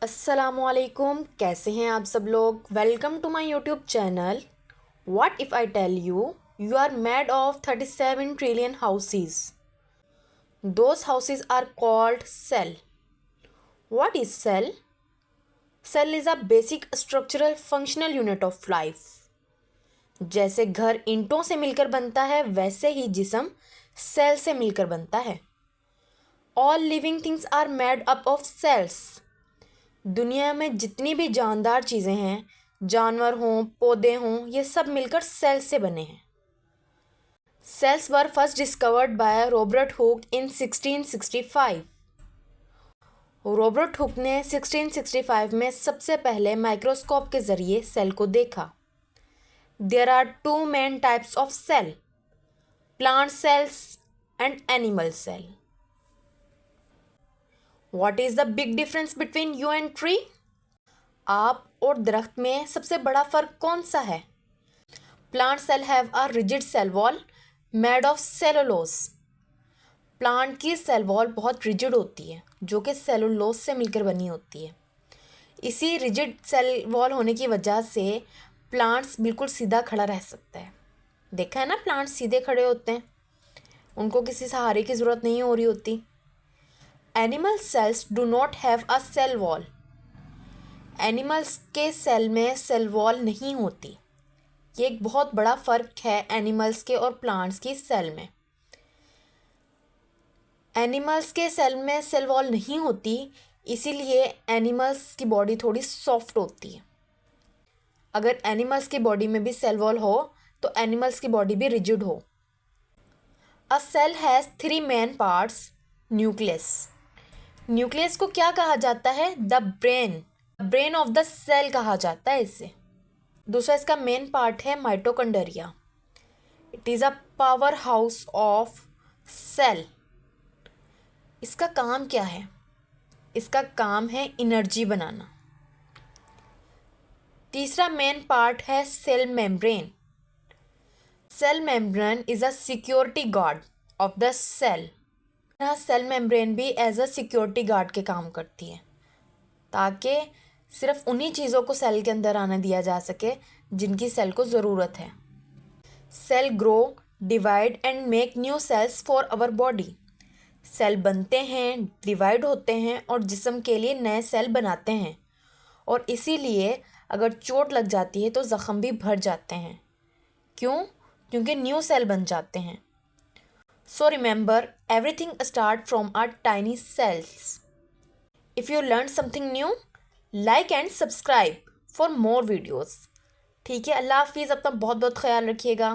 अस्सलामुअलैकुम, कैसे हैं आप सब लोग। Welcome to my YouTube channel. What if I tell you you are made of 37 trillion houses. Those houses are called cell. What is cell? Cell is a basic structural functional unit of life. जैसे घर ईंटों से मिलकर बनता है, वैसे ही जिस्म cell से मिलकर बनता है। All living things are made up of cells. दुनिया में जितनी भी जानदार चीज़ें हैं, जानवर हों, पौधे हों, ये सब मिलकर सेल्स से बने हैं। Cells were first discovered by Robert Hooke in 1665। Robert Hooke ने 1665 में सबसे पहले माइक्रोस्कोप के ज़रिए सेल को देखा। There are two main types of cell, plant cells and animal cell. What is the big difference between you and tree? आप और दरख्त में सबसे बड़ा फ़र्क कौन सा है? Plant cell have a rigid cell wall made of cellulose. Plant की सेल वॉल बहुत रिजिड होती है, जो कि सेलुलोज से मिलकर बनी होती है। इसी रिजिड सेल वॉल होने की वजह से प्लांट्स बिल्कुल सीधा खड़ा रह सकता है। देखा है ना, प्लांट्स सीधे खड़े होते हैं, उनको किसी सहारे की ज़रूरत नहीं हो रही होती। Animal cells do not have a cell wall. Animals के सेल में सेल वॉल नहीं होती। ये एक बहुत बड़ा फ़र्क है एनिमल्स के और प्लांट्स की सेल में। एनिमल्स के सेल में सेल वॉल नहीं होती, इसीलिए एनिमल्स की बॉडी थोड़ी सॉफ्ट होती है। अगर एनिमल्स की बॉडी में भी सेल वॉल हो तो एनिमल्स की बॉडी भी रिजिड हो। A cell has 3 main parts. Nucleus. Nucleus को क्या कहा जाता है? The brain of the cell कहा जाता है इसे। दूसरा इसका मेन पार्ट है mitochondria. It is a powerhouse of cell. इसका काम क्या है? इसका काम है एनर्जी बनाना। तीसरा मेन पार्ट है cell membrane. Cell membrane is a security guard of the cell. यहाँ सेल मेम्ब्रेन भी एज अ सिक्योरिटी गार्ड के काम करती है, ताकि सिर्फ उन्हीं चीज़ों को सेल के अंदर आने दिया जा सके जिनकी सेल को ज़रूरत है। Cell grow, divide and make new cells for our body. Cell बनते हैं, डिवाइड होते हैं और जिस्म के लिए नए सेल बनाते हैं। और इसीलिए अगर चोट लग जाती है तो ज़ख़म भी भर जाते हैं। क्यों? क्योंकि न्यू सेल बन जाते हैं। So remember, everything starts from our tiny cells. If you learned something new, like and subscribe for more videos. ठीक है, अल्लाह हाफिज़। अपना बहुत बहुत ख्याल रखिएगा।